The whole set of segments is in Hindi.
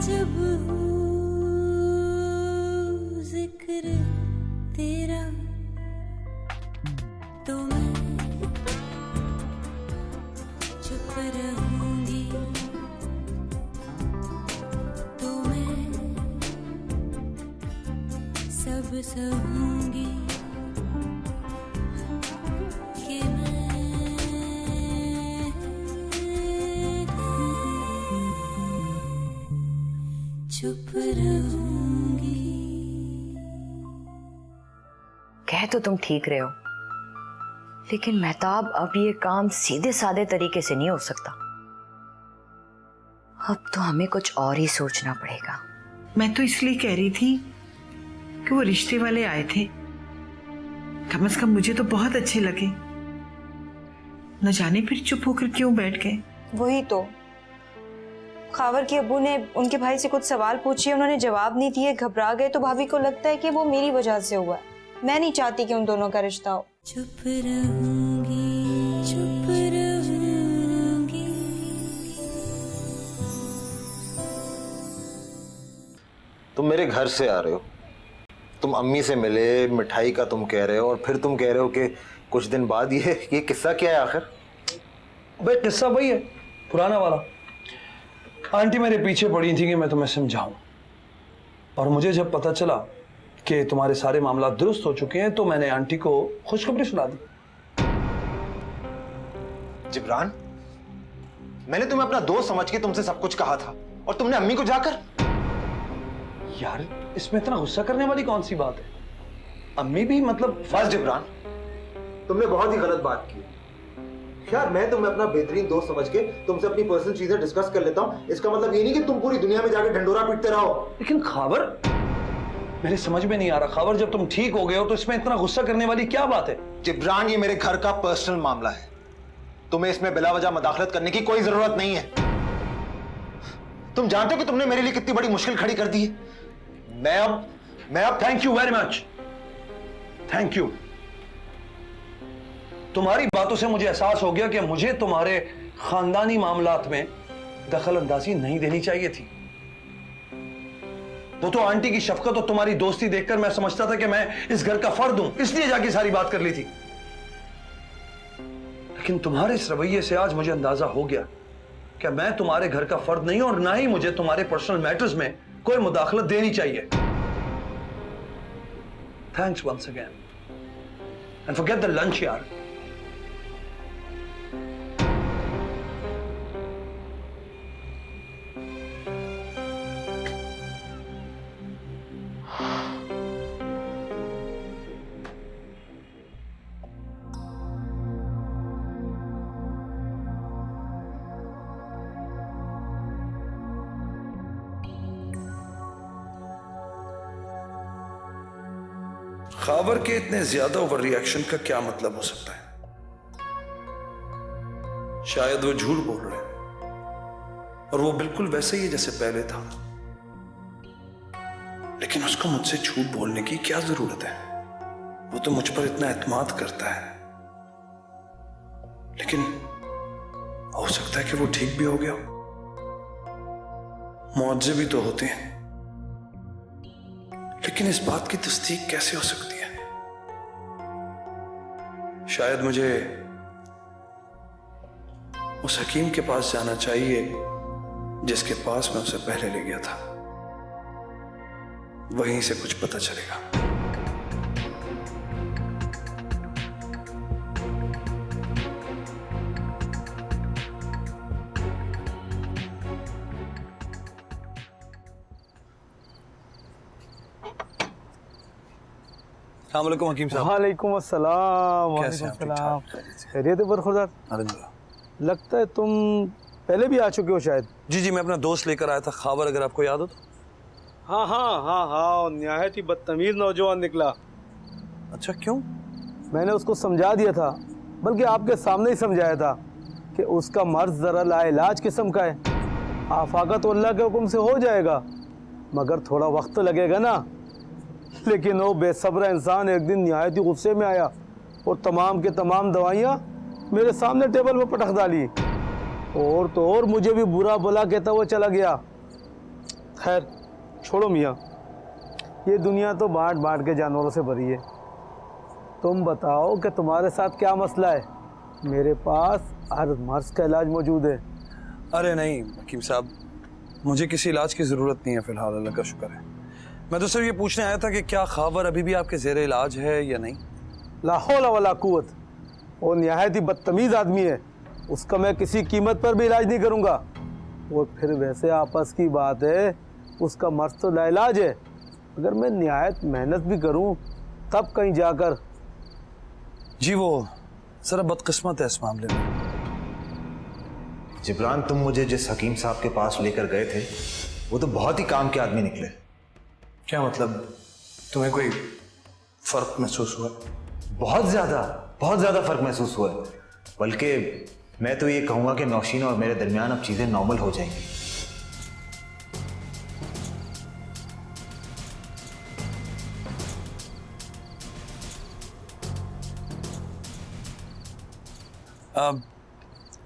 जब हो जिक्र तेरा तो मैं चुप रहूंगी, तो मैं सब सहूंगी कि मैं चुप रहूंगी। कह तो तुम ठीक रहे हो, लेकिन मेहताब अब ये काम सीधे साधे तरीके से नहीं हो सकता। अब तो हमें कुछ और ही सोचना पड़ेगा। मैं तो इसलिए कह रही थी कि वो रिश्ते वाले आए थे, कम से कम मुझे तो बहुत अच्छे लगे। न जाने फिर चुप होकर क्यों बैठ गए। वही तो, खावर के अब्बू ने उनके भाई से कुछ सवाल पूछे, उन्होंने जवाब नहीं दिए, घबरा गए। तो भाभी को लगता है कि वो मेरी वजह से हुआ है। मैं नहीं चाहती कि उन दोनों का रिश्ता हो। चुप रहूंगी, चुप रहूंगी। तुम मेरे घर से आ रहे हो, तुम अम्मी से मिले, मिठाई का तुम कह रहे हो, और फिर तुम कह रहे हो कि कुछ दिन बाद ये किस्सा क्या है आखिर? भाई किस्सा वही है, पुराना वाला। आंटी मेरे पीछे पड़ी थी कि मैं तुम्हें समझाऊं, और मुझे जब पता चला कि तुम्हारे सारे मामला दुरुस्त हो चुके हैं तो मैंने आंटी को खुशखबरी सुना दी। जिब्रान, मैंने तुम्हें अपना दोस्त समझ के तुमसे सब कुछ कहा था, और तुमने अम्मी को जाकर। यार इसमें इतना गुस्सा करने वाली कौन सी बात है? अम्मी भी मतलब। बस जिब्रान, तुमने बहुत ही गलत बात की। यार मैं तुम्हें अपना बेहतरीन दोस्त समझ के तुमसे अपनी पर्सनल चीजें डिस्कस कर लेता हूँ, इसका मतलब ये नहीं कि तुम पूरी दुनिया में जाकर ढंडोरा पीटते रहो। लेकिन खावर, मेरे समझ में नहीं आ रहा खावर, जब तुम ठीक हो गए हो तो इसमें इतना गुस्सा करने वाली क्या बात है? जिब्रान, ये मेरे घर का पर्सनल मामला है, तुम्हें इसमें बिला वजह मदाखलत करने की कोई जरूरत नहीं है। तुम जानते हो कि तुमने मेरे लिए कितनी बड़ी मुश्किल खड़ी कर दी है। मैं अब thank you very much, thank you. तुम्हारी बातों से मुझे एहसास हो गया कि मुझे तुम्हारे खानदानी मामलात में दखल अंदाजी नहीं देनी चाहिए थी। वो तो आंटी की शफकत और तुम्हारी दोस्ती देखकर मैं समझता था कि मैं इस घर का फर्द हूं, इसलिए जाके सारी बात कर ली थी। लेकिन तुम्हारे इस रवैये से आज मुझे अंदाजा हो गया कि मैं तुम्हारे घर का फर्द नहीं हूं, और ना ही मुझे तुम्हारे पर्सनल मैटर्स में कोई मुदाखलत देनी चाहिए। Thanks once again, and forget the lunch यार। खावर के इतने ज्यादा ओवर रिएक्शन का क्या मतलब हो सकता है? शायद वो झूठ बोल रहे हैं, और वो बिल्कुल वैसे ही है जैसे पहले था। लेकिन उसको मुझसे झूठ बोलने की क्या जरूरत है? वो तो मुझ पर इतना एतमाद करता है। लेकिन हो सकता है कि वो ठीक भी हो गया। मुआवजे भी तो होते हैं, लेकिन इस बात की तस्दीक कैसे हो सकती है? शायद मुझे उस हकीम के पास जाना चाहिए जिसके पास मैं उसे पहले ले गया था। वहीं से कुछ पता चलेगा। अस्सलामुअलैकुम हकीम साहब। वालेकुम अस्सलाम। खैरियत है बरखुरदार? लगता है तुम पहले भी आ चुके हो शायद। जी जी, मैं अपना दोस्त लेकर आया था खावर, अगर आपको याद हो तो। हाँ हाँ हाँ हाँ, निहायत ही बदतमीज नौजवान निकला। अच्छा, क्यों? मैंने उसको समझा दिया था, बल्कि आपके सामने ही समझाया था कि उसका मर्ज ज़रा लाइलाज किस्म का है। आफाका तो अल्लाह के हुक्म से हो जाएगा, मगर थोड़ा वक्त तो लगेगा ना। लेकिन वो बेसब्र इंसान एक दिन निहायत ही गुस्से में आया और तमाम के तमाम दवाइयाँ मेरे सामने टेबल पर पटक डाली, और तो और मुझे भी बुरा भला कहता हुआ चला गया। खैर छोड़ो मियाँ, ये दुनिया तो बांट बांट के जानवरों से भरी है। तुम बताओ कि तुम्हारे साथ क्या मसला है? मेरे पास हर मर्ज का इलाज मौजूद है। अरे नहीं हकीम साहब, मुझे किसी इलाज की ज़रूरत नहीं है फ़िलहाल, अल्लाह का शुक्र है। मैं तो सिर्फ ये पूछने आया था कि क्या खावर अभी भी आपके ज़ेरे इलाज है या नहीं। ला हौला वला कुव्वत, वो निहायत ही बदतमीज़ आदमी है, उसका मैं किसी कीमत पर भी इलाज नहीं करूँगा। और फिर वैसे आपस की बात है, उसका मर्ज तो लाइलाज है, अगर मैं निहायत मेहनत भी करूँ तब कहीं जाकर। जी वो ज़रा बदकिस्मत है इस मामले में। जिब्रान, तुम मुझे जिस हकीम साहब के पास लेकर गए थे वो तो बहुत ही काम के आदमी निकले। क्या मतलब, तुम्हें कोई फ़र्क महसूस हुआ? बहुत ज़्यादा फर्क महसूस हुआ है। बल्कि मैं तो ये कहूँगा कि नौशीन और मेरे दरमियान अब चीज़ें नॉर्मल हो जाएंगी।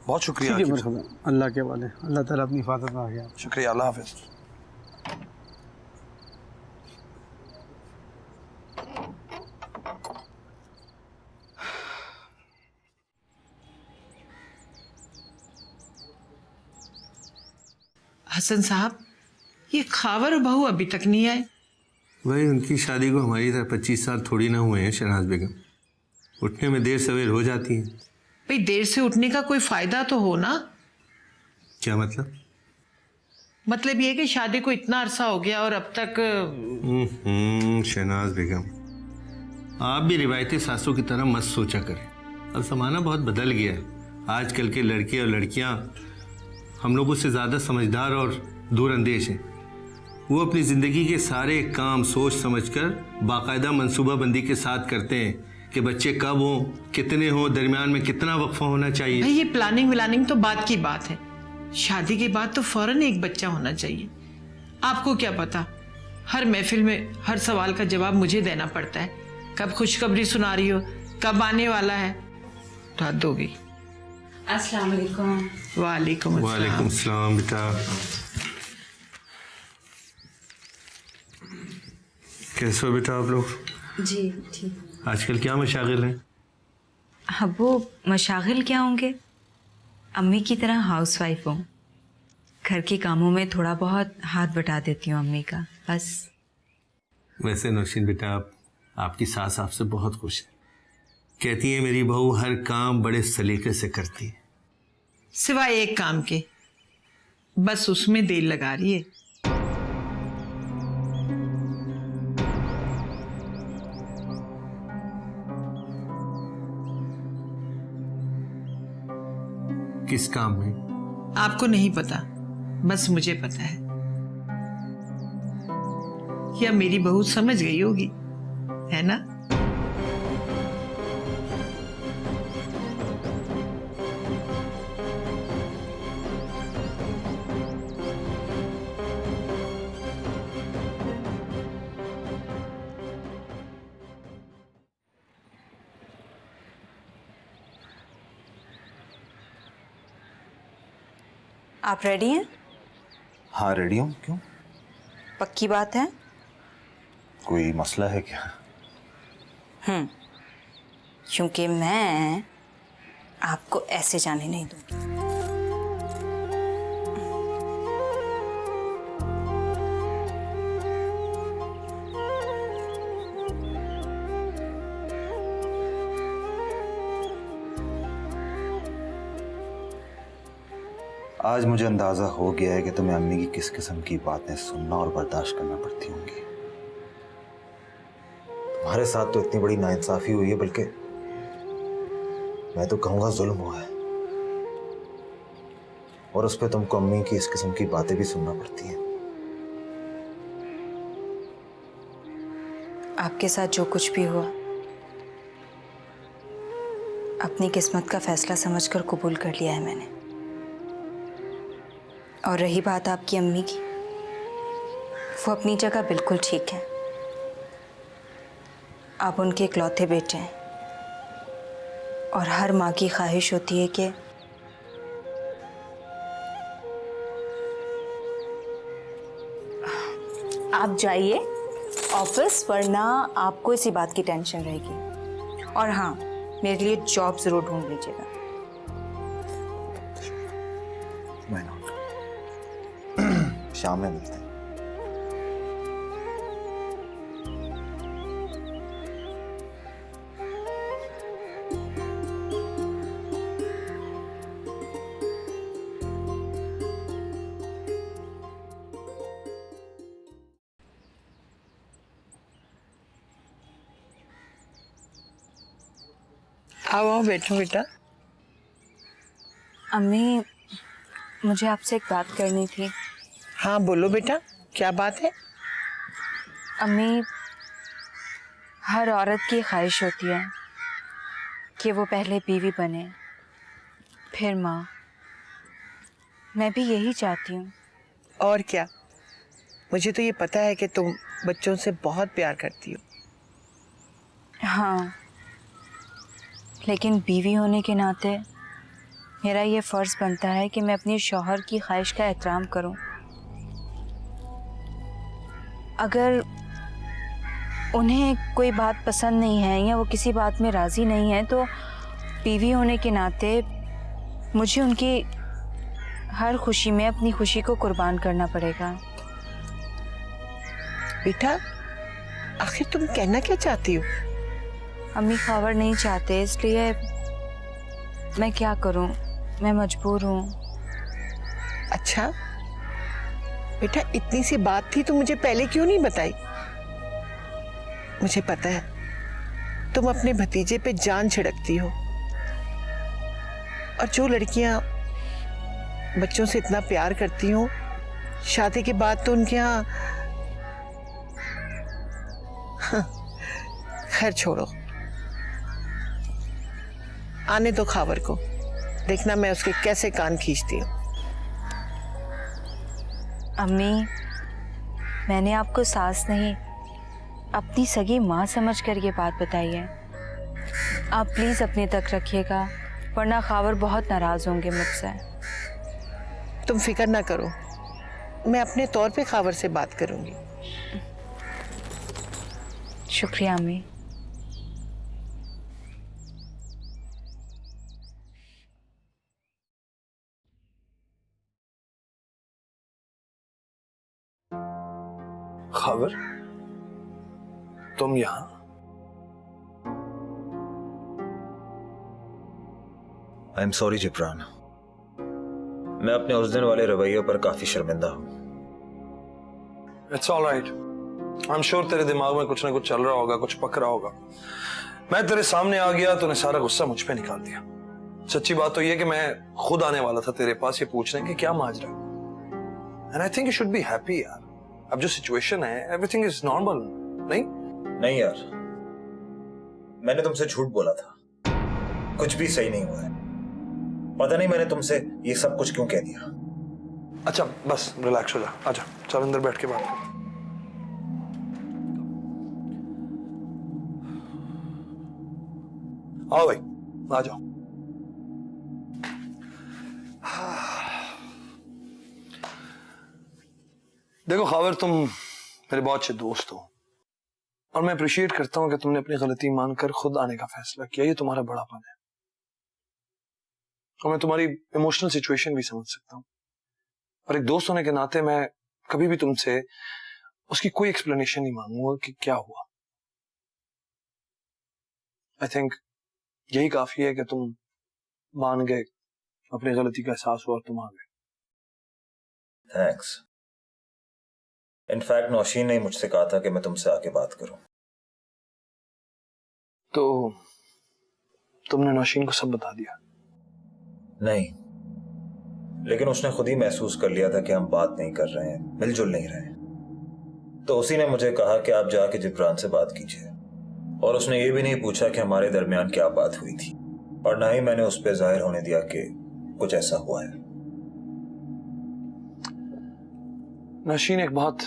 बहुत शुक्रिया ठीक है, हकीम साहब। मरहबा, अल्लाह के वाले, अल्लाह ताला अपनी हिफाजत में आ गया। शुक्रिया, अल्लाह हाफिज़। हसन साहब, ये खावर बहू अभी तक नहीं आए। भाई उनकी शादी को हमारी तरह 25 साल थोड़ी ना हुए हैं शहनाज बेगम। उठने में देर सवेर हो जाती है। भाई देर से उठने का कोई फायदा तो हो ना। क्या मतलब? मतलब ये कि शादी को इतना अरसा हो गया और अब तक। शहनाज बेगम, आप भी रिवायती सासों की तरह मत सोचा करें। अब ज़माना बहुत बदल गया है। आजकल के लड़के और लड़कियां हम लोगों से ज़्यादा समझदार और दूरअंदेश हैं। वो अपनी ज़िंदगी के सारे काम सोच समझकर बाकायदा मंसूबाबंदी के साथ करते हैं कि बच्चे कब हों, कितने हों, दरमियान में कितना वक्फा होना चाहिए। भाई ये प्लानिंग विलानिंग तो बात की बात है, शादी के बाद तो फौरन एक बच्चा होना चाहिए। आपको क्या पता, हर महफिल में हर सवाल का जवाब मुझे देना पड़ता है। कब खुशखबरी सुना रही हो, कब आने वाला है, तो हद हो गई। अस्सलाम वालेकुम। वालेकुम वालेकुम अस्सलाम। सलाम बेटा, कैसे हो बेटा आप लोग? जी ठीक। आजकल क्या मशागिल हैं? अब वो मशागिल क्या होंगे, अम्मी की तरह हाउसवाइफ हूँ। घर के कामों में थोड़ा बहुत हाथ बटा देती हूँ अम्मी का, बस। वैसे नौशीन बेटा, आपकी सास आपसे बहुत खुश है। कहती है मेरी बहू हर काम बड़े सलीके से करती है। सिवाय एक काम के, बस उसमें देर लगा रही है। किस काम में? आपको नहीं पता, बस मुझे पता है। या मेरी बहू समझ गई होगी, है ना? आप रेडी हैं? हाँ रेडी हूँ। क्यों, पक्की बात है? कोई मसला है क्या? क्योंकि मैं आपको ऐसे जाने नहीं दूंगी। आज मुझे अंदाजा हो गया है कि तुम्हें अम्मी की किस किस्म की बातें सुनना और बर्दाश्त करना पड़ती होंगी। तुम्हारे साथ तो इतनी बड़ी नाइंसाफी हुई है, बल्कि मैं तो कहूंगा जुल्म हुआ है, और उस पर तुमको अम्मी की इस किस्म की बातें भी सुनना पड़ती हैं। आपके साथ जो कुछ भी हुआ, अपनी किस्मत का फैसला समझकर कबूल कर लिया है मैंने। और रही बात आपकी अम्मी की, वो अपनी जगह बिल्कुल ठीक है। आप उनके इकलौते बेटे हैं, और हर माँ की ख्वाहिश होती है कि आप जाइए ऑफिस, वरना आपको इसी बात की टेंशन रहेगी। और हाँ, मेरे लिए जॉब जरूर ढूंढ लीजिएगा। शाम में मिलते हैं। आओ आओ, बैठो बेटा। अम्मी, मुझे आपसे एक बात करनी थी। हाँ बोलो बेटा, क्या बात है? अम्मी, हर औरत की ख्वाहिश होती है कि वो पहले बीवी बने, फिर माँ। मैं भी यही चाहती हूँ। और क्या, मुझे तो ये पता है कि तुम बच्चों से बहुत प्यार करती हो। हाँ, लेकिन बीवी होने के नाते मेरा ये फ़र्ज़ बनता है कि मैं अपने शौहर की ख्वाहिश का एहतराम करूं। अगर उन्हें कोई बात पसंद नहीं है या वो किसी बात में राज़ी नहीं है, तो बीवी होने के नाते मुझे उनकी हर खुशी में अपनी खुशी को कुर्बान करना पड़ेगा। बेटा, आखिर तुम कहना क्या चाहती हो? अम्मी खावर नहीं चाहते, इसलिए मैं क्या करूं, मैं मजबूर हूं। अच्छा बेटा, इतनी सी बात थी तो मुझे पहले क्यों नहीं बताई? मुझे पता है तुम अपने भतीजे पे जान छिड़कती हो, और जो लड़कियां बच्चों से इतना प्यार करती हो, शादी के बाद तो उनके यहाँ खैर छोड़ो, आने दो खावर को, देखना मैं उसके कैसे कान खींचती हूँ। अम्मी, मैंने आपको सास नहीं, अपनी सगी माँ समझकर ये बात बताई है। आप प्लीज अपने तक रखिएगा, वरना खावर बहुत नाराज होंगे मुझसे। तुम फिक्र ना करो, मैं अपने तौर पे खावर से बात करूंगी। शुक्रिया अम्मी। खबर, तुम यहाँ? आई एम सॉरी जिब्रान, मैं अपने उस दिन वाले रवैये पर काफी शर्मिंदा हूँ। It's all right, I am sure तेरे दिमाग में कुछ ना कुछ चल रहा होगा, कुछ पक रहा होगा। मैं तेरे सामने आ गया, तूने सारा गुस्सा मुझ पे निकाल दिया। सच्ची बात तो ये कि मैं खुद आने वाला था तेरे पास ये पूछने कि क्या माजरा। And I think you should be happy यार। अब जो सिचुएशन है, एवरीथिंग इज नॉर्मल। नहीं यार, मैंने तुमसे झूठ बोला था, कुछ भी सही नहीं हुआ है। पता नहीं मैंने तुमसे ये सब कुछ क्यों कह दिया। अच्छा बस रिलैक्स हो जा, आजा चल अंदर बैठ के बात कर। आओ भाई, आ जाओ। देखो खावर, तुम मेरे बहुत अच्छे दोस्त हो, और मैं अप्रिशिएट करता हूं कि तुमने अपनी गलती मानकर खुद आने का फैसला किया। ये तुम्हारा बड़ापन है, और मैं तुम्हारी इमोशनल सिचुएशन भी समझ सकता हूं, और एक दोस्त होने के नाते मैं कभी भी तुमसे उसकी कोई एक्सप्लेनेशन नहीं मांगूंगा कि क्या हुआ। आई थिंक यही काफी है कि तुम मान गए, अपनी गलती का एहसास हुआ और तुम आ गए। थैंक्स। इनफैक्ट नौशीन ने मुझसे कहा था कि मैं तुमसे आके बात करूं। तो तुमने नौशीन को सब बता दिया? नहीं, लेकिन उसने खुद ही महसूस कर लिया था कि हम बात नहीं कर रहे हैं, मिलजुल नहीं रहे हैं। तो उसी ने मुझे कहा कि आप जाके जिब्रान से बात कीजिए, और उसने ये भी नहीं पूछा कि हमारे दरमियान क्या बात हुई थी, और ना ही मैंने उस पर जाहिर होने दिया कि कुछ ऐसा हुआ है। नौशीन एक बहुत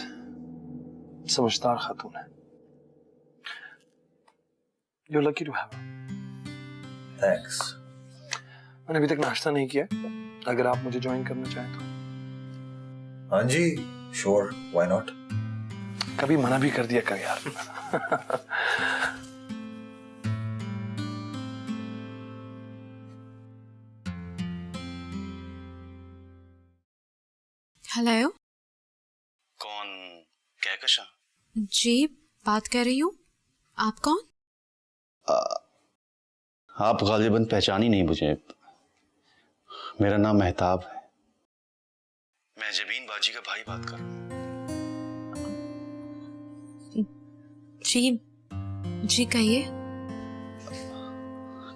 समझदार खातून है। You're lucky to have her. Thanks. मैंने अभी तक नाश्ता नहीं किया, अगर आप मुझे ज्वाइन करना चाहें तो। हाँ जी, श्योर, व्हाई नॉट। कभी मना भी कर दिया कर यार। हेलो। कौन? कहकशा? जी, बात कर रही हूँ। आप कौन? आप गालिबन पहचानी नहीं मुझे। मेरा नाम मेहताब है। मैं जबीन बाजी का भाई बात कर रहा हूँ। जी जी कहिए।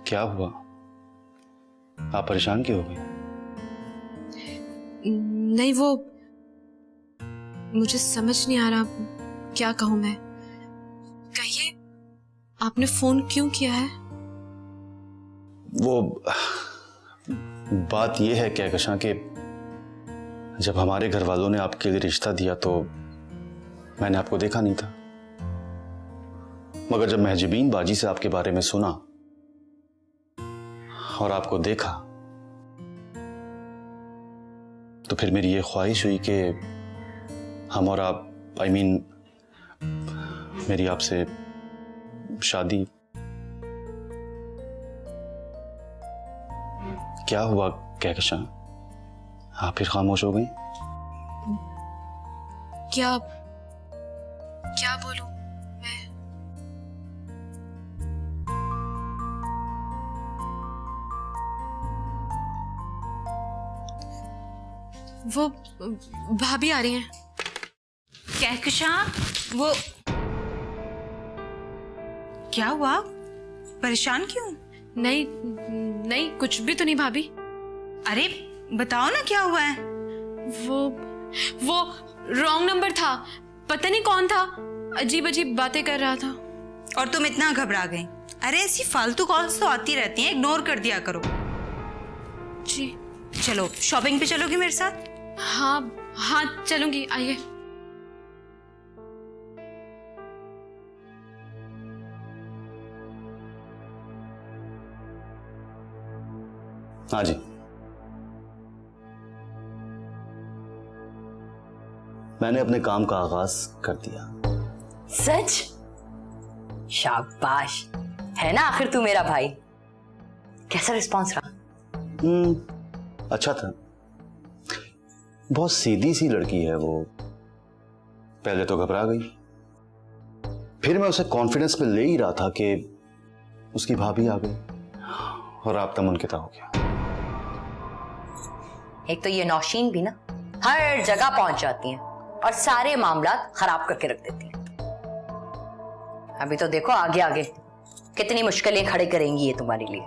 क्या हुआ? आप परेशान क्यों हो गई? नहीं, वो मुझे समझ नहीं आ रहा क्या कहूँ मैं। कहिए, आपने फोन क्यों किया है? वो बात यह है कहकशा कि जब हमारे घर वालों ने आपके लिए रिश्ता दिया तो मैंने आपको देखा नहीं था, मगर जब महजबीन बाजी से आपके बारे में सुना और आपको देखा तो फिर मेरी ये ख्वाहिश हुई कि हम और आप मेरी आपसे शादी। क्या हुआ कहकशा? आप फिर खामोश हो गई? क्या क्या बोलूं मैं? वो भाभी आ रही हैं। कहकशा, वो क्या हुआ? परेशान क्यों? नहीं नहीं, कुछ भी तो नहीं भाभी। अरे बताओ ना क्या हुआ है? वो रॉन्ग नंबर था, पता नहीं कौन था, अजीब अजीब बातें कर रहा था। और तुम इतना घबरा गई? अरे ऐसी फालतू कॉल्स तो आती रहती हैं, इग्नोर कर दिया करो। जी चलो शॉपिंग पे चलोगी मेरे साथ? हाँ हाँ चलूंगी, आइए। हाँ जी। मैंने अपने काम का आगाज कर दिया। सच? शाबाश, है ना आखिर तू मेरा भाई। कैसा रिस्पांस रहा? अच्छा था। बहुत सीधी सी लड़की है वो। पहले तो घबरा गई, फिर मैं उसे कॉन्फिडेंस में ले ही रहा था कि उसकी भाभी आ गई और राब्ता मुनक़िता हो गया। एक तो ये नौशीन भी ना हर जगह पहुंच जाती हैं और सारे मामला खराब करके रख देती हैं। अभी तो देखो आगे आगे कितनी मुश्किलें खड़े करेंगी ये तुम्हारे लिए।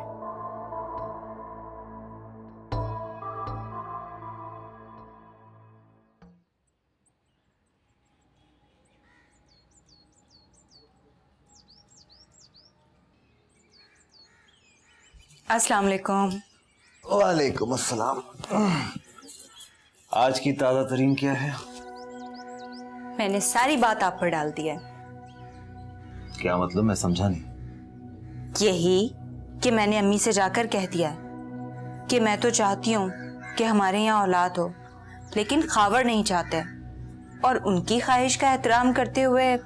अस्सलाम वालेकुम। वालेकुम अस्सलाम। आज की ताज़ा तरीन क्या है? मैंने सारी बात आप पर डाल दी है। क्या मतलब? मैं समझा नहीं। यही कि मैंने अम्मी से जाकर कह दिया कि मैं तो चाहती हूँ कि हमारे यहाँ औलाद हो, लेकिन खावर नहीं चाहते, और उनकी ख्वाहिश का एहतराम करते हुए।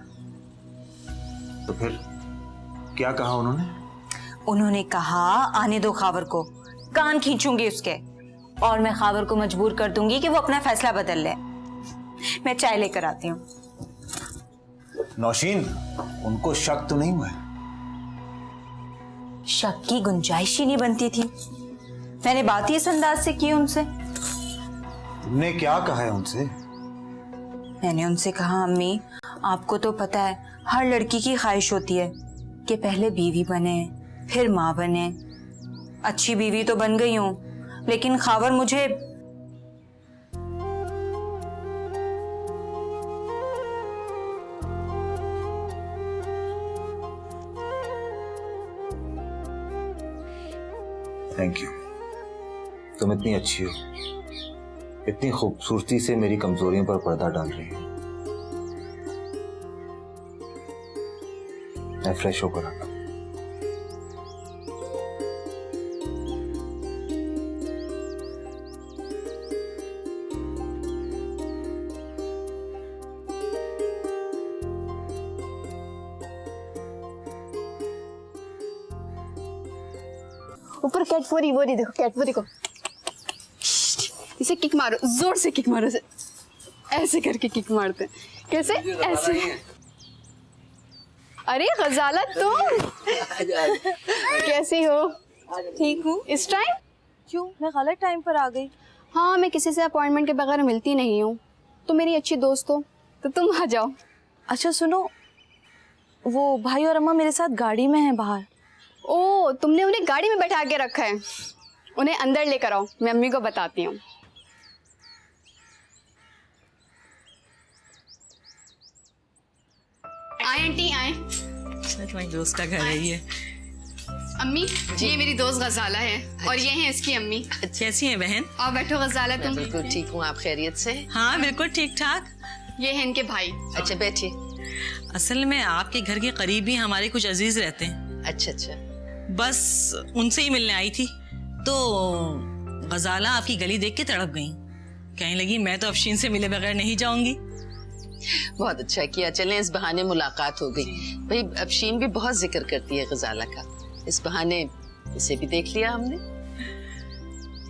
तो फिर क्या कहा उन्होंने? उन्होंने कहा आने दो खावर को, कान खींचूंगी उसके, और मैं खावर को मजबूर कर दूंगी कि वो अपना फैसला बदल ले। मैं चाय लेकर आती हूँ। नौशीन, उनको शक तो नहीं हुआ? शक की गुंजाइश ही नहीं बनती थी। मैंने बात ही इस अंदाज से की उनसे। तुमने क्या कहा है उनसे? मैंने उनसे कहा, अम्मी आपको तो पता है हर लड़की की ख्वाहिश होती है कि पहले बीवी बने फिर माँ बने। अच्छी बीवी तो बन गई हूँ, लेकिन खावर मुझे। Thank you. तुम इतनी अच्छी हो, इतनी खूबसूरती से मेरी कमजोरियों पर पर्दा डाल रही हो। मैं फ्रेश होकर आता हूं। ऊपर कैटफोरी, वो नहीं देखो कैटफोरी को, इसे किक मारो, जोर से किक मारो, ऐसे करके किक मारते हैं। कैसे? ऐसे। अरे गजाला तुम कैसी हो? ठीक हूँ। इस टाइम क्यों, मैं गलत टाइम पर आ गई? हाँ, मैं किसी से अपॉइंटमेंट के बगैर मिलती नहीं हूँ, तुम मेरी अच्छी दोस्त हो तो तुम आ जाओ। अच्छा सुनो, वो भाई और अम्मा मेरे साथ गाड़ी में हैं बाहर। ओ, तुमने उन्हें गाड़ी में बैठा के रखा है, उन्हें अंदर लेकर आओ, मैं अम्मी को बताती हूँ। आए आंटी आए। तुम्हारी दोस्त का घर है ये। अम्मी, ये मेरी दोस्त गजाला है और ये है इसकी अम्मी। कैसी है बहन? और बैठो गजाला तुम। बिल्कुल ठीक हूँ, आप खैरियत से? हाँ बिल्कुल ठीक ठाक। ये है इनके भाई। अच्छा बैठिए। असल में आपके घर के करीब ही हमारे कुछ अजीज रहते हैं। अच्छा अच्छा। बस उनसे ही मिलने आई थी तो गजाला आपकी गली देख के तड़प गई। कहने लगी मैं तो अफशीन से मिले बगैर नहीं जाऊंगी। बहुत अच्छा किया, चलें इस बहाने मुलाकात हो गई। भाई अफशीन भी बहुत जिक्र करती है गजाला का, इस बहाने इसे भी देख लिया हमने।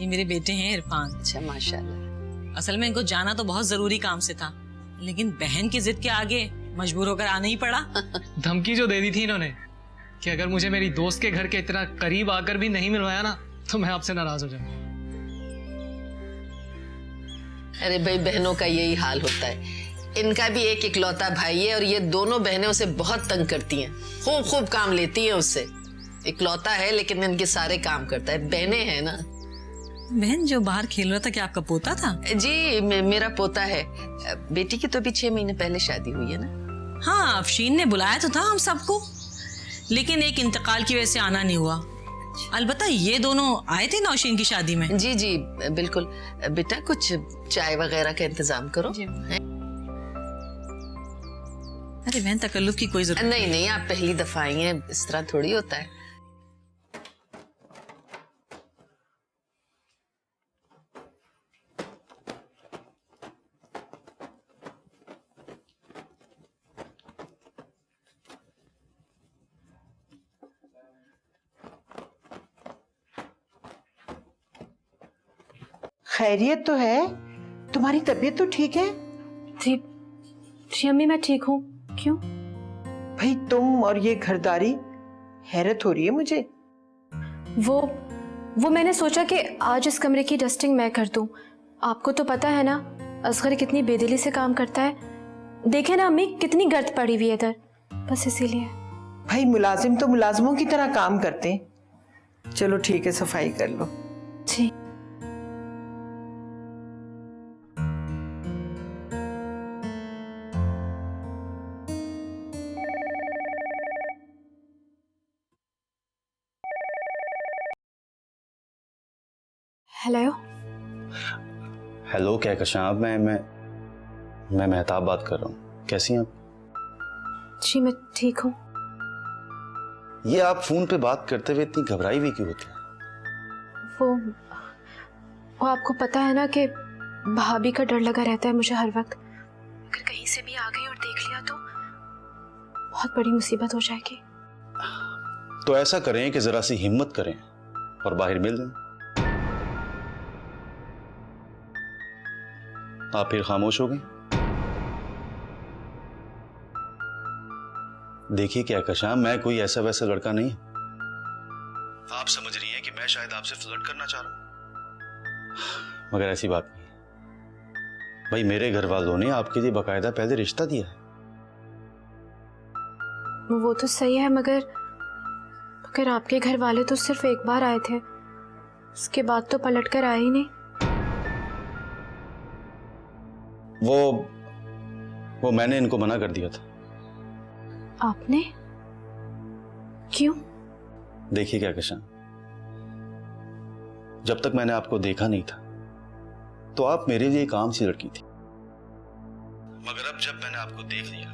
ये मेरे बेटे हैं इरफान। अच्छा माशाल्लाह। असल में इनको जाना तो बहुत जरूरी काम से था, लेकिन बहन की जिद के आगे मजबूर होकर आना ही पड़ा। धमकी जो दे दी थी इन्होंने कि अगर मुझे मेरी दोस्त के घर के इतना करीब आकर भी नहीं मिलवाया ना तो मैं आपसे नाराज हो जाऊंगा। अरे भाई बहनों का यही हाल होता है, इनका भी एक इकलौता भाई है और ये दोनों बहनें उसे बहुत तंग करती हैं, खूब खूब काम लेती हैं उससे। इकलौता है लेकिन इनके सारे काम करता है, बहनें हैं ना। बहन जो बाहर खेल रहा था क्या आपका पोता था? जी मेरा पोता है, बेटी की तो अभी 6 महीने पहले शादी हुई है ना। हाँ अफशीन ने बुलाया तो था हम सबको, लेकिन एक इंतकाल की वजह से आना नहीं हुआ। अलबत्ता ये दोनों आए थे नौशीन की शादी में। जी जी बिल्कुल। बेटा कुछ चाय वगैरह का इंतजाम करो। अरे बहन तकल्लुफ की कोई जरूरत नहीं नहीं, आप पहली दफा आई हैं, इस तरह थोड़ी होता है। खैरियत तो है, तुम्हारी तबीयत तो ठीक है? जी अम्मी मैं ठीक हूँ। क्यों? भाई तुम और ये घरदारी, हैरत हो रही है मुझे। वो मैंने सोचा कि आज इस कमरे की डस्टिंग मैं कर दूं। आपको तो पता है ना असगर कितनी बेदिली से काम करता है। देखे ना अम्मी कितनी गर्द पड़ी हुई है इधर, बस इसीलिए। भाई मुलाजिम तो मुलाजिमों की तरह काम करते हैं। चलो ठीक है, सफाई कर लो। जी। हेलो। हेलो कहकशां, मैं मेहताब बात कर रहा हूँ। कैसी हैं आप? जी मैं ठीक हूँ। ये आप फोन पे बात करते हुए इतनी घबराई हुई क्यों होती है? वो आपको पता है ना कि भाभी का डर लगा रहता है मुझे हर वक्त। अगर कहीं से भी आ गई और देख लिया तो बहुत बड़ी मुसीबत हो जाएगी। तो ऐसा करें कि जरा सी हिम्मत करें और बाहर मिल जाएं। आप फिर खामोश हो गए। देखिए कहकशां, मैं कोई ऐसा वैसा लड़का नहीं। आप समझ रही हैं कि मैं शायद आपसे फ्लर्ट करना चाह रहा हूं, मगर ऐसी बात नहीं है। भाई मेरे घर वालों ने आपके लिए बाकायदा पहले रिश्ता दिया है। वो तो सही है, मगर आपके घर वाले तो सिर्फ एक बार आए थे, उसके बाद तो पलट कर आए ही नहीं। वो मैंने इनको मना कर दिया था। आपने? क्यों? देखिए कहकशां, जब तक मैंने आपको देखा नहीं था तो आप मेरे लिए एक आम सी लड़की थी, मगर अब जब मैंने आपको देख लिया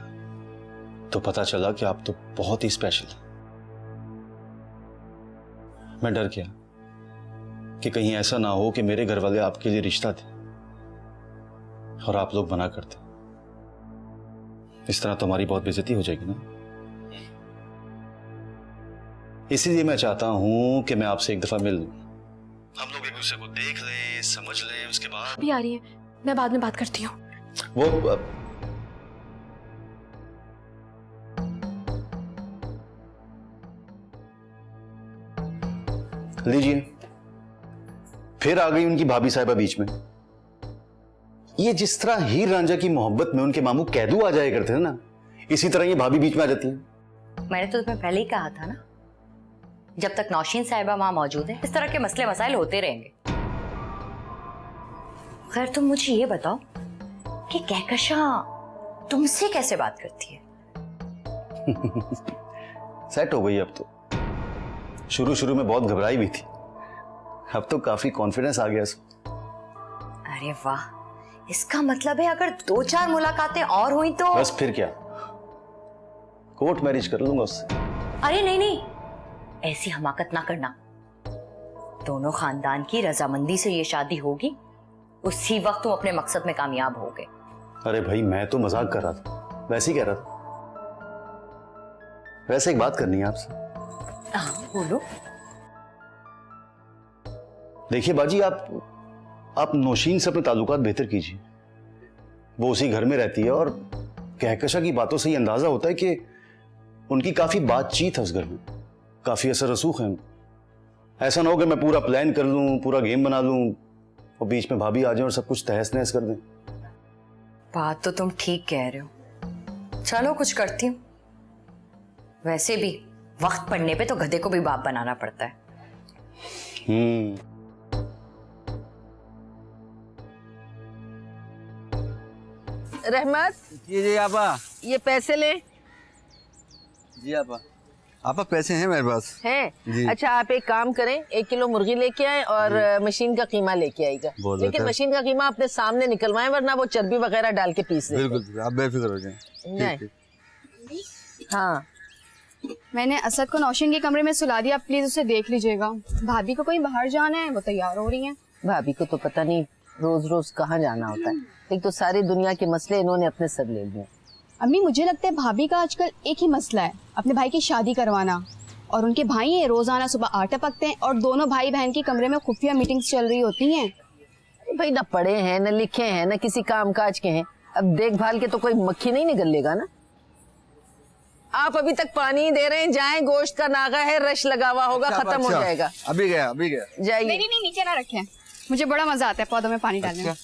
तो पता चला कि आप तो बहुत ही स्पेशल हैं। मैं डर गया कि कहीं ऐसा ना हो कि मेरे घर वाले आपके लिए रिश्ता थे और आप लोग मना करते। इस तरह तो हमारी बहुत बेइज्जती हो जाएगी ना। इसीलिए मैं चाहता हूं कि मैं आपसे एक दफा मिल लूं, हम लोग एक दूसरे को देख लें, समझ लें, उसके बाद भी आ रही है, मैं बाद में बात करती हूँ। वो लीजिए, फिर आ गई उनकी भाभी साहिबा बीच में। ये जिस तरह हीर रांझा की मोहब्बत में उनके मामू कैदू आ जाया करते हैं ना, इसी तरह ये भाभी बीच में आ जाती है। मैंने तो तुम्हें पहले ही कहा था ना, जब तक नौशीन साहिबा वहां मौजूद है इस तरह के मसले मसाइल होते रहेंगे। खैर तुम मुझे ये बताओ कि कहकशा तुमसे कैसे बात करती है? सेट हो गई अब तो। शुरू शुरू में बहुत घबराई भी थी, अब तो काफी कॉन्फिडेंस आ गया इसको। अरे वाह, इसका मतलब है अगर 2-4 मुलाकातें और हुई तो बस फिर क्या, कोर्ट मैरिज कर लूंगा उससे। अरे नहीं नहीं, ऐसी हमाकत ना करना। दोनों खानदान की रजामंदी से ये शादी होगी, उसी वक्त तुम अपने मकसद में कामयाब होगे। अरे भाई मैं तो मजाक कर रहा था, वैसे ही कह रहा था। वैसे एक बात करनी है आपसे। हाँ बोलो। देखिए बाजी, आप नौशीन से अपने ताल्लुकात बेहतर कीजिए। वो उसी घर में रहती है और कहकशा की बातों से ये अंदाजा होता है कि उनकी काफी बातचीत है उस घर में, काफी असर रसूख है। ऐसा ना हो कि मैं पूरा प्लान कर लूं, पूरा गेम बना लूं और बीच में भाभी आ जाए और सब कुछ तहस नहस कर दें। बात तो तुम ठीक कह रहे हो, चलो कुछ करती हूँ। वैसे भी वक्त पड़ने पे तो गधे को भी बाप बनाना पड़ता है। रहमत, जी आपा, ये पैसे ले। जी आपा पैसे हैं मेरे पास। हैं? अच्छा आप एक काम करें, 1 किलो मुर्गी लेके आए और मशीन का कीमा लेके आएगा। लेकिन मशीन का कीमा अपने सामने निकलवाएं, वरना वो चर्बी वगैरह डाल के पीस देते। बिल्कुल, आप बेफिक्र हो जाएं। नहीं। हाँ, मैंने असद को नौशीन के कमरे में सुला दिया, प्लीज उसे देख लीजिएगा। भाभी को कहीं बाहर जाना है, वो तैयार हो रही हैं। भाभी को तो पता नहीं रोज रोज कहाँ जाना होता है, एक तो सारी दुनिया के मसले इन्होंने अपने सर ले लिए। अम्मी मुझे लगता है भाभी का आजकल एक ही मसला है, अपने भाई की शादी करवाना। और उनके भाई हैं, रोजाना सुबह आटा पकते हैं और दोनों भाई बहन के कमरे में खुफिया मीटिंग्स चल रही होती हैं। भाई ना पढ़े हैं, न लिखे हैं, न किसी काम काज के हैं, अब देखभाल के तो कोई मक्खी नहीं निकल लेगा ना। आप अभी तक पानी दे रहे हैं, जाएं, गोश्त का नागा है, रश लगा हुआ होगा, खत्म हो जाएगा। अभी गया नहीं जाइए। नहीं नीचे ना रखें, मुझे बड़ा मजा आता है पौधों में पानी डालने में।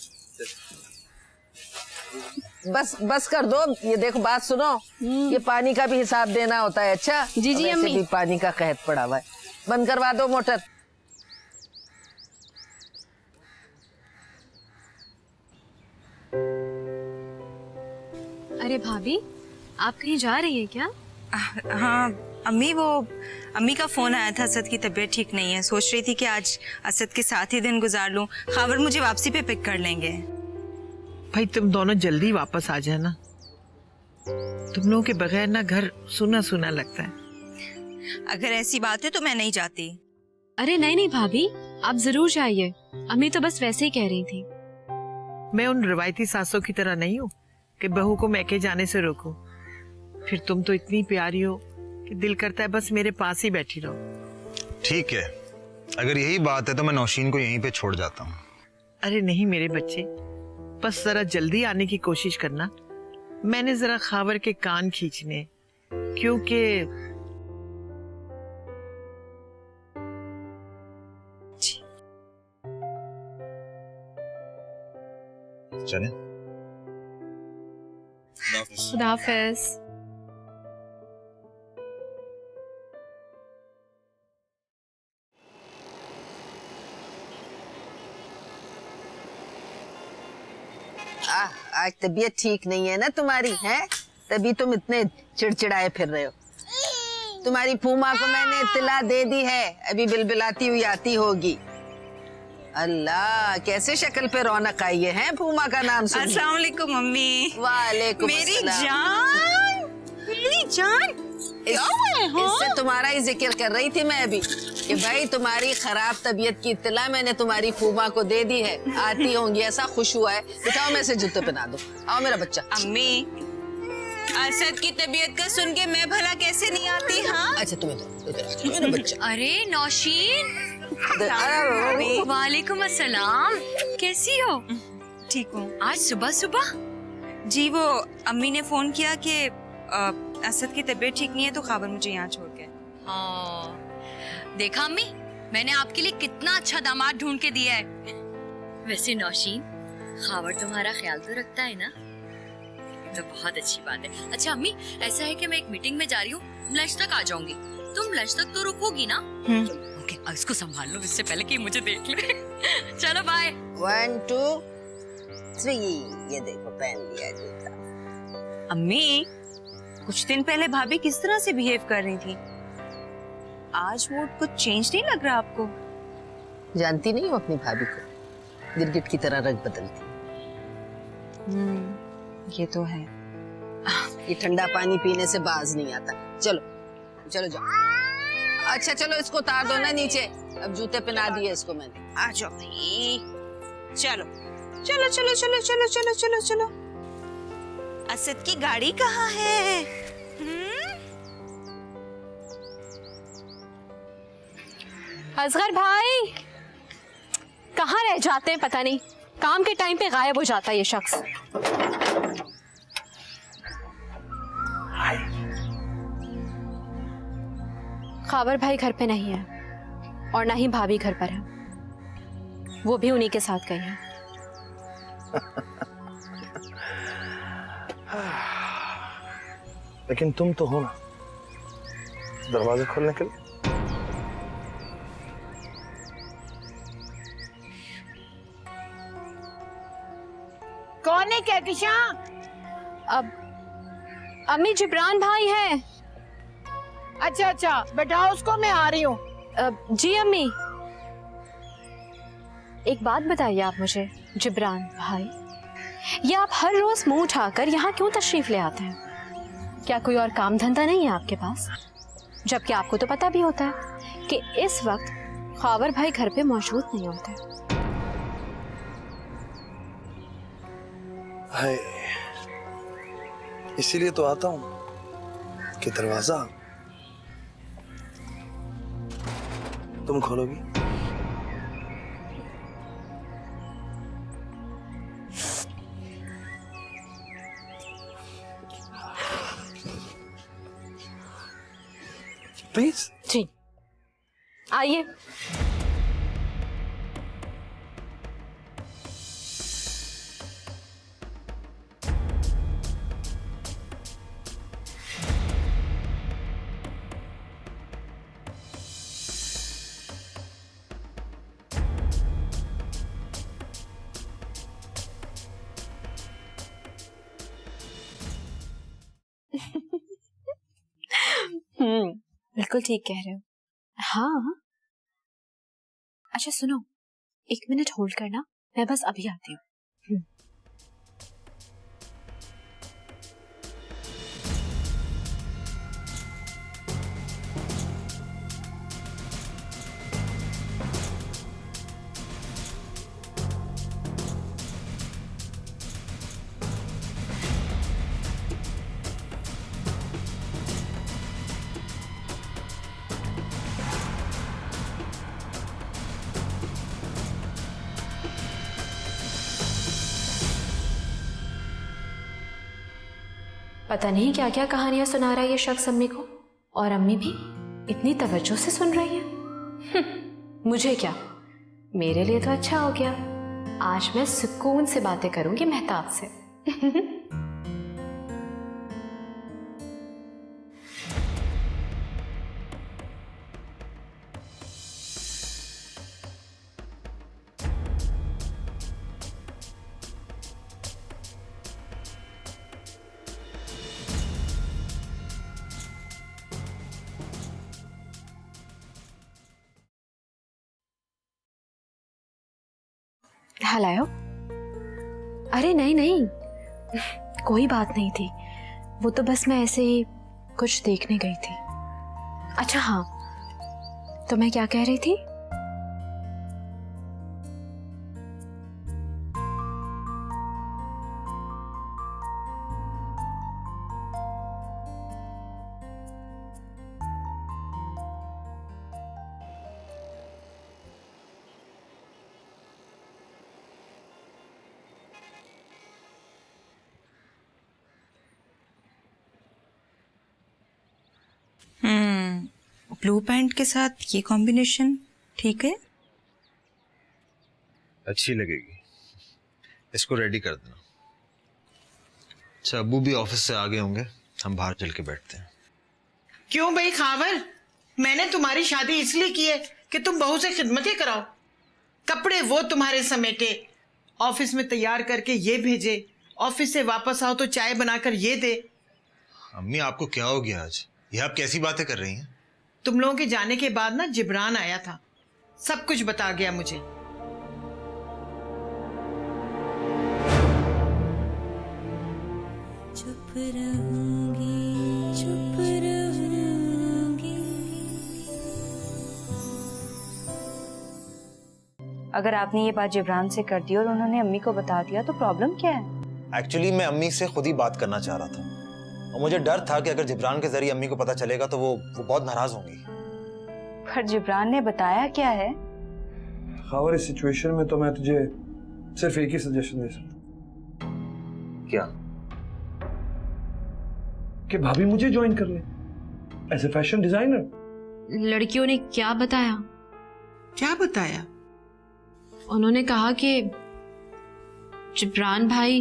बस कर दो। ये देखो बात सुनो, ये पानी का भी हिसाब देना होता है। अच्छा जी वैसे अम्मी, भी पानी का कहत पड़ा हुआ है। बंद करवा दो मोटर। अरे भाभी, आप कहीं जा रही हैं क्या? हाँ अम्मी, वो अम्मी का फोन आया था, असद की तबीयत ठीक नहीं है। सोच रही थी कि आज असद के साथ ही दिन गुजार लूं, खावर मुझे वापसी पे पिक कर लेंगे। भाई तुम दोनों जल्दी वापस आ जाना, तुम लोगों के बगैर ना घर सुना सुना लगता है। अगर ऐसी बात है तो मैं नहीं जाती। अरे नहीं भाभी, आप जरूर जाइए, अम्मी तो बस वैसे ही कह रही थी। मैं उन रवायती सासों की तरह नहीं हूँ कि बहू को मैके जाने से रोकूं। फिर तुम तो इतनी प्यारी हो कि दिल करता है बस मेरे पास ही बैठी रहो। ठीक है, अगर यही बात है तो मैं नौशीन को यहीं पे छोड़ जाता हूँ। अरे नहीं मेरे बच्चे, बस जरा जल्दी आने की कोशिश करना। मैंने जरा खावर के कान खींचने, क्योंकि चलें। खुदा हाफिज। आज तबीयत ठीक नहीं है ना तुम्हारी, है? तभी तुम इतने चिड़चिड़ाए फिर रहे हो। तुम्हारी फूमा को मैंने इत्तला दे दी है, अभी बिलबिलाती हुई आती होगी। अल्लाह, कैसे शक्ल पे रौनक आई है फूमा का नाम सुन। अस्सलाम वालेकुम मम्मी। वालेकुम मेरी अस्सलाम। जान, मेरी जान, क्या हुआ है? इससे तुम्हारा ही जिक्र कर रही थी मैं अभी कि भाई तुम्हारी खराब तबीयत की इत्तला मैंने तुम्हारी फूमा को दे दी है, आती होंगी, ऐसा खुश हुआ है। उठाओ मैं से जूते पहना दो। आओ मेरा बच्चा। अम्मी असद की तबीयत का सुन के मैं भला कैसे नहीं आती? हाँ अच्छा तुम इधर मेरा बच्चा। अरे नौशीन, वालेकुम अस्सलाम, कैसी हो? ठीक हूँ। आज सुबह सुबह? जी वो अम्मी ने फोन किया कि असद की तबीयत ठीक नहीं है तो खाबर मुझे यहाँ छोड़ के। हाँ, देखा अम्मी, मैंने आपके लिए कितना अच्छा दामाद ढूंढ के दिया है। वैसे नौशीन, खावर तुम्हारा ख्याल तो रखता है ना? तो बहुत अच्छी बात है। अच्छा अम्मी, ऐसा है कि मैं एक मीटिंग में जा रही हूँ, लंच तक आ जाऊंगी। तुम लंच तक तो रुकोगी ना? ओके, अब इसको संभाल लो इससे पहले कि मुझे देख ले। चलो बाय। 1 2 3 ये देखो पहन लिया जूता। अम्मी, कुछ दिन पहले भाभी किस तरह से बिहेव कर रही थी, आज मूड कुछ चेंज नहीं लग रहा आपको? जानती नहीं हो अपनी भाभी को, गिरगिट की तरह रंग बदलती। ये तो है। ये ठंडा पानी पीने से बाज नहीं आता। चलो चलो जाओ। अच्छा चलो इसको उतार दो ना नीचे, अब जूते पहना दिए इसको मैंने। आ जाओ भाई, चलो चलो चलो चलो चलो चलो चलो चलो। असद की गाड़ी कहाँ है? असगर भाई कहाँ रह जाते हैं पता नहीं, काम के टाइम पे गायब हो जाता है ये शख्स। खावर भाई घर पे नहीं है और ना ही भाभी घर पर है, वो भी उन्हीं के साथ गई है। लेकिन तुम तो हो ना दरवाजे खोलने के लिए। कौन है कहकशां? अब अम्मी जिब्रान भाई हैं। अच्छा अच्छा बैठाओ उसको, मैं आ रही हूँ। जी अम्मी। एक बात बताइए आप मुझे जिब्रान भाई, ये आप हर रोज मुंह उठाकर यहाँ क्यों तशरीफ ले आते हैं? क्या कोई और काम धंधा नहीं है आपके पास? जबकि आपको तो पता भी होता है कि इस वक्त खावर भाई घर पे मौजूद नहीं होते। हाय, इसीलिए तो आता हूं कि दरवाजा तुम खोलोगी। प्लीज। जी आइए। बिल्कुल ठीक कह रहे हो। हाँ अच्छा सुनो, 1 मिनट होल्ड करना, मैं बस अभी आती हूँ। पता नहीं क्या क्या कहानियां सुना रहा है ये शख्स अम्मी को, और अम्मी भी इतनी तवज्जो से सुन रही है। मुझे क्या, मेरे लिए तो अच्छा हो गया, आज मैं सुकून से बातें करूंगी मेहताब से। हलायो? अरे नहीं नहीं, कोई बात नहीं थी, वो तो बस मैं ऐसे ही कुछ देखने गई थी। अच्छा हाँ, तो मैं क्या कह रही थी? ब्लू पैंट के साथ ये कॉम्बिनेशन ठीक है? अच्छी लगेगी, इसको रेडी कर देना। अच्छा, अब्बू भी ऑफिस से आ गए होंगे, हम बाहर चल के बैठते हैं। क्यों भाई खावर, मैंने तुम्हारी शादी इसलिए की है कि तुम बहू से खिदमतें कराओ। कपड़े वो तुम्हारे समेटे, ऑफिस में तैयार करके ये भेजे, ऑफिस से वापस आओ तो चाय बनाकर ये दे। अम्मी आपको क्या हो गया आज? ये आप कैसी बातें कर रही हैं? तुम लोगों के जाने के बाद ना जिब्रान आया था, सब कुछ बता गया मुझे। चुप रहूंगी, चुप रहूंगी। अगर आपने ये बात जिब्रान से कर दी और उन्होंने अम्मी को बता दिया तो प्रॉब्लम क्या है? एक्चुअली मैं अम्मी से खुद ही बात करना चाह रहा था, और मुझे डर था कि अगर जिब्रान के जरिए अम्मी को पता चलेगा तो वो बहुत नाराज होंगी। पर जिब्रान ने बताया क्या है? खावर, इस सिचुएशन में तो मैं तुझे सिर्फ एक ही सजेशन दे सकता। क्या? कि भाभी मुझे ज्वाइन कर ले एज ए फैशन डिजाइनर। लड़कियों ने क्या बताया? क्या बताया? उन्होंने कहा कि जिब्रान भाई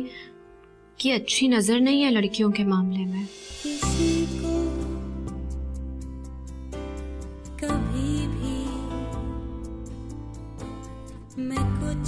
की अच्छी नजर नहीं है लड़कियों के मामले में। किसी को कभी भी मैं कुछ